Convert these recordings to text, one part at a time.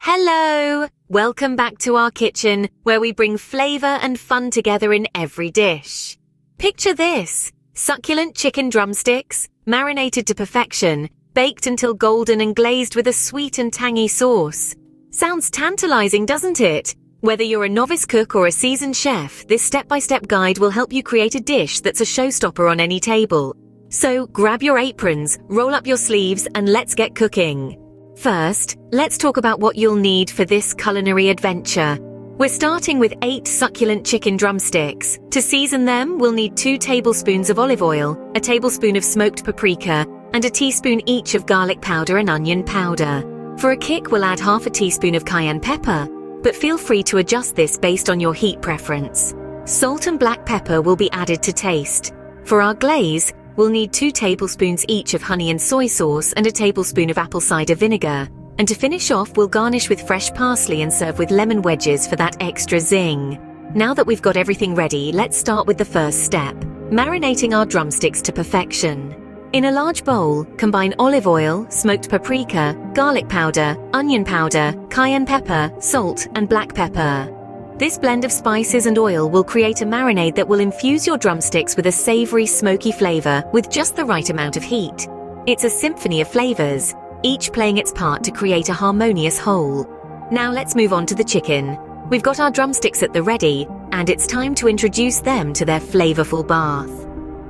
Hello! Welcome back to our kitchen, where we bring flavor and fun together in every dish. Picture this: succulent chicken drumsticks, marinated to perfection, baked until golden and glazed with a sweet and tangy sauce. Sounds tantalizing, doesn't it? Whether you're a novice cook or a seasoned chef, this step-by-step guide will help you create a dish that's a showstopper on any table. So grab your aprons, roll up your sleeves, and let's get cooking. First, let's talk about what you'll need for this culinary adventure. We're starting with 8 succulent chicken drumsticks. To season them, we'll need 2 tablespoons of olive oil, a tablespoon of smoked paprika, and a teaspoon each of garlic powder and onion powder. For a kick, we'll add half a teaspoon of cayenne pepper, but feel free to adjust this based on your heat preference. Salt and black pepper will be added to taste. For our glaze, we'll need 2 tablespoons each of honey and soy sauce and a tablespoon of apple cider vinegar. And to finish off, we'll garnish with fresh parsley and serve with lemon wedges for that extra zing. Now that we've got everything ready, let's start with the first step: marinating our drumsticks to perfection. In a large bowl, combine olive oil, smoked paprika, garlic powder, onion powder, cayenne pepper, salt, and black pepper. This blend of spices and oil will create a marinade that will infuse your drumsticks with a savory, smoky flavor with just the right amount of heat. It's a symphony of flavors, each playing its part to create a harmonious whole. Now let's move on to the chicken. We've got our drumsticks at the ready, and it's time to introduce them to their flavorful bath.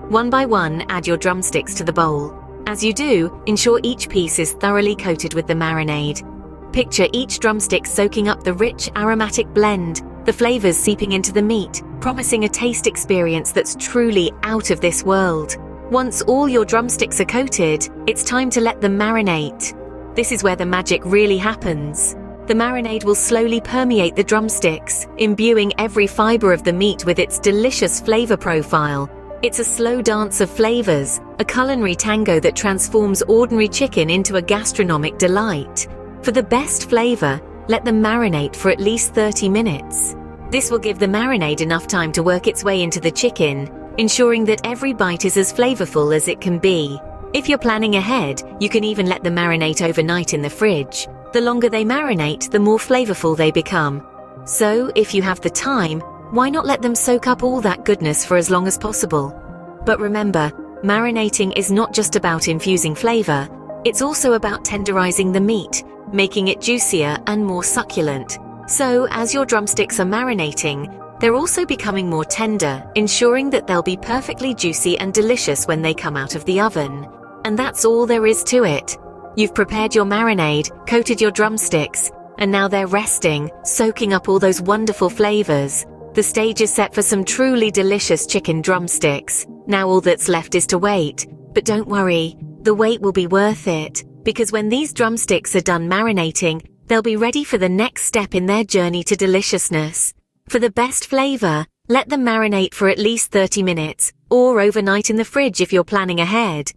One by one, add your drumsticks to the bowl. As you do, ensure each piece is thoroughly coated with the marinade. Picture each drumstick soaking up the rich, aromatic blend, the flavors seeping into the meat, promising a taste experience that's truly out of this world. Once all your drumsticks are coated, it's time to let them marinate. This is where the magic really happens. The marinade will slowly permeate the drumsticks, imbuing every fiber of the meat with its delicious flavor profile. It's a slow dance of flavors, a culinary tango that transforms ordinary chicken into a gastronomic delight. For the best flavor, let them marinate for at least 30 minutes. This will give the marinade enough time to work its way into the chicken, ensuring that every bite is as flavorful as it can be. If you're planning ahead, you can even let them marinate overnight in the fridge. The longer they marinate, the more flavorful they become. So, if you have the time, why not let them soak up all that goodness for as long as possible? But remember, marinating is not just about infusing flavor, it's also about tenderizing the meat, making it juicier and more succulent. So, as your drumsticks are marinating, they're also becoming more tender, ensuring that they'll be perfectly juicy and delicious when they come out of the oven. And that's all there is to it. You've prepared your marinade, coated your drumsticks, and now they're resting, soaking up all those wonderful flavors. The stage is set for some truly delicious chicken drumsticks. Now all that's left is to wait. But don't worry, the wait will be worth it, because when these drumsticks are done marinating, they'll be ready for the next step in their journey to deliciousness. For the best flavor, let them marinate for at least 30 minutes, or overnight in the fridge if you're planning ahead.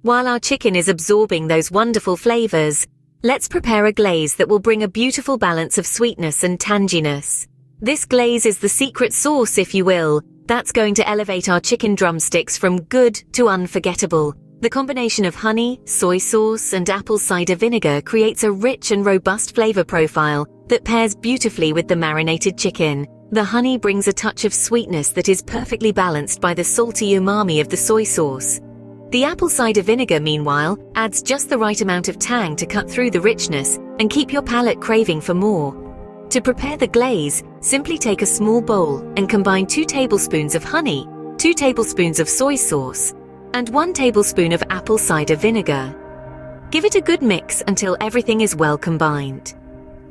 While our chicken is absorbing those wonderful flavors, let's prepare a glaze that will bring a beautiful balance of sweetness and tanginess. This glaze is the secret sauce, if you will, that's going to elevate our chicken drumsticks from good to unforgettable. The combination of honey, soy sauce, and apple cider vinegar creates a rich and robust flavor profile that pairs beautifully with the marinated chicken. The honey brings a touch of sweetness that is perfectly balanced by the salty umami of the soy sauce. The apple cider vinegar, meanwhile, adds just the right amount of tang to cut through the richness and keep your palate craving for more. To prepare the glaze, simply take a small bowl and combine 2 tablespoons of honey, 2 tablespoons of soy sauce, and 1 tablespoon of apple cider vinegar. Give it a good mix until everything is well combined.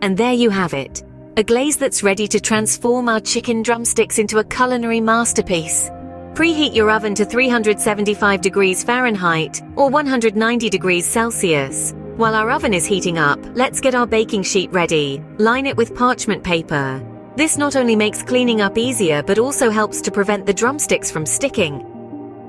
And there you have it, a glaze that's ready to transform our chicken drumsticks into a culinary masterpiece. Preheat your oven to 375 degrees Fahrenheit or 190 degrees Celsius. While our oven is heating up, let's get our baking sheet ready. Line it with parchment paper. This not only makes cleaning up easier, but also helps to prevent the drumsticks from sticking.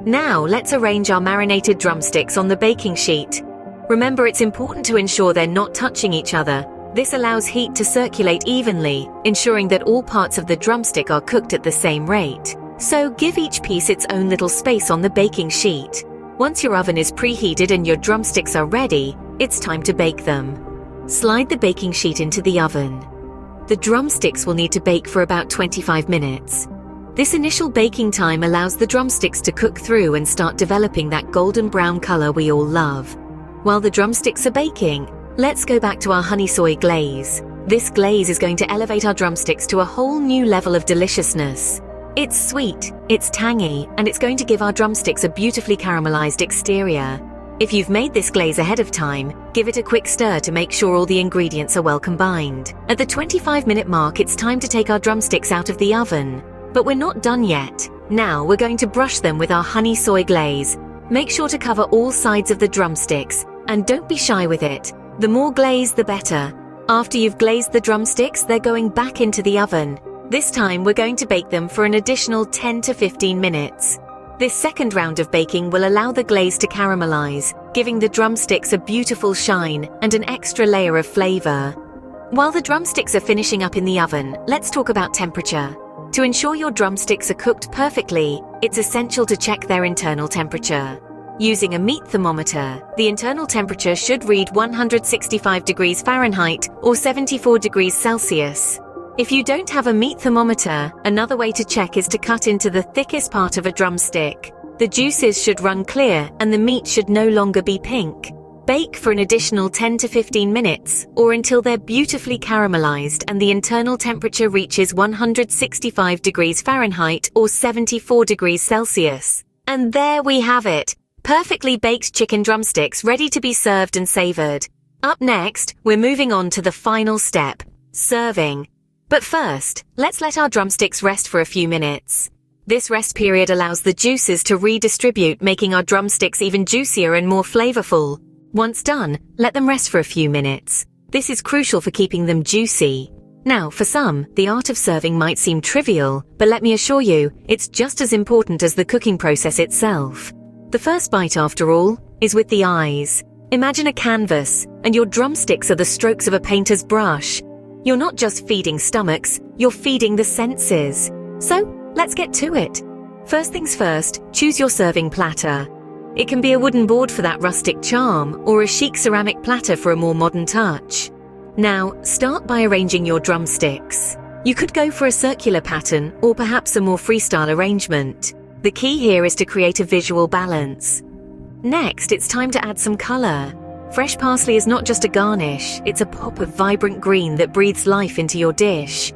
Now, let's arrange our marinated drumsticks on the baking sheet. Remember, it's important to ensure they're not touching each other. This allows heat to circulate evenly, ensuring that all parts of the drumstick are cooked at the same rate. So, give each piece its own little space on the baking sheet. Once your oven is preheated and your drumsticks are ready, it's time to bake them. Slide the baking sheet into the oven. The drumsticks will need to bake for about 25 minutes. This initial baking time allows the drumsticks to cook through and start developing that golden brown color we all love. While the drumsticks are baking, let's go back to our honey soy glaze. This glaze is going to elevate our drumsticks to a whole new level of deliciousness. It's sweet, it's tangy, and it's going to give our drumsticks a beautifully caramelized exterior. If you've made this glaze ahead of time, give it a quick stir to make sure all the ingredients are well combined. At the 25-minute mark, it's time to take our drumsticks out of the oven. But we're not done yet. Now we're going to brush them with our honey soy glaze. Make sure to cover all sides of the drumsticks, and don't be shy with it. The more glaze, the better. After you've glazed the drumsticks, they're going back into the oven. This time we're going to bake them for an additional 10 to 15 minutes. This second round of baking will allow the glaze to caramelize, giving the drumsticks a beautiful shine and an extra layer of flavor. While the drumsticks are finishing up in the oven, let's talk about temperature. To ensure your drumsticks are cooked perfectly, it's essential to check their internal temperature. Using a meat thermometer, the internal temperature should read 165 degrees Fahrenheit or 74 degrees Celsius. If you don't have a meat thermometer, another way to check is to cut into the thickest part of a drumstick. The juices should run clear and the meat should no longer be pink. Bake for an additional 10 to 15 minutes, or until they're beautifully caramelized and the internal temperature reaches 165 degrees Fahrenheit or 74 degrees Celsius. And there we have it! Perfectly baked chicken drumsticks ready to be served and savored. Up next, we're moving on to the final step, serving. But first, let's let our drumsticks rest for a few minutes. This rest period allows the juices to redistribute, making our drumsticks even juicier and more flavorful. Once done, let them rest for a few minutes. This is crucial for keeping them juicy. Now, for some, the art of serving might seem trivial, but let me assure you, it's just as important as the cooking process itself. The first bite, after all, is with the eyes. Imagine a canvas, and your drumsticks are the strokes of a painter's brush. You're not just feeding stomachs, you're feeding the senses. So, let's get to it. First things first, choose your serving platter. It can be a wooden board for that rustic charm, or a chic ceramic platter for a more modern touch. Now, start by arranging your drumsticks. You could go for a circular pattern, or perhaps a more freestyle arrangement. The key here is to create a visual balance. Next, it's time to add some color. Fresh parsley is not just a garnish, it's a pop of vibrant green that breathes life into your dish.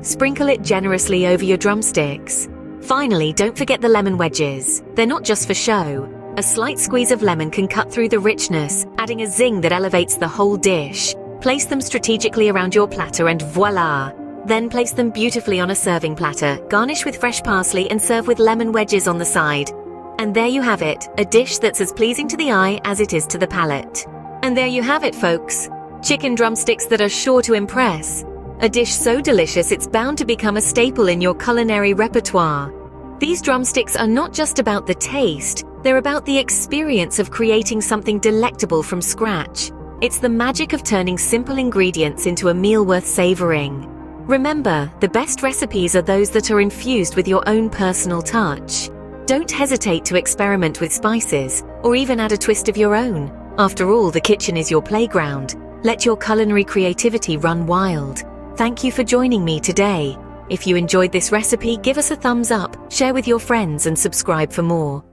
Sprinkle it generously over your drumsticks. Finally, don't forget the lemon wedges. They're not just for show. A slight squeeze of lemon can cut through the richness, adding a zing that elevates the whole dish. Place them strategically around your platter and voila! Then place them beautifully on a serving platter, garnish with fresh parsley and serve with lemon wedges on the side. And there you have it, a dish that's as pleasing to the eye as it is to the palate. And there you have it, folks. Chicken drumsticks that are sure to impress. A dish so delicious it's bound to become a staple in your culinary repertoire. These drumsticks are not just about the taste, they're about the experience of creating something delectable from scratch. It's the magic of turning simple ingredients into a meal worth savoring. Remember, the best recipes are those that are infused with your own personal touch. Don't hesitate to experiment with spices, or even add a twist of your own. After all, the kitchen is your playground. Let your culinary creativity run wild. Thank you for joining me today. If you enjoyed this recipe, give us a thumbs up, share with your friends, and subscribe for more.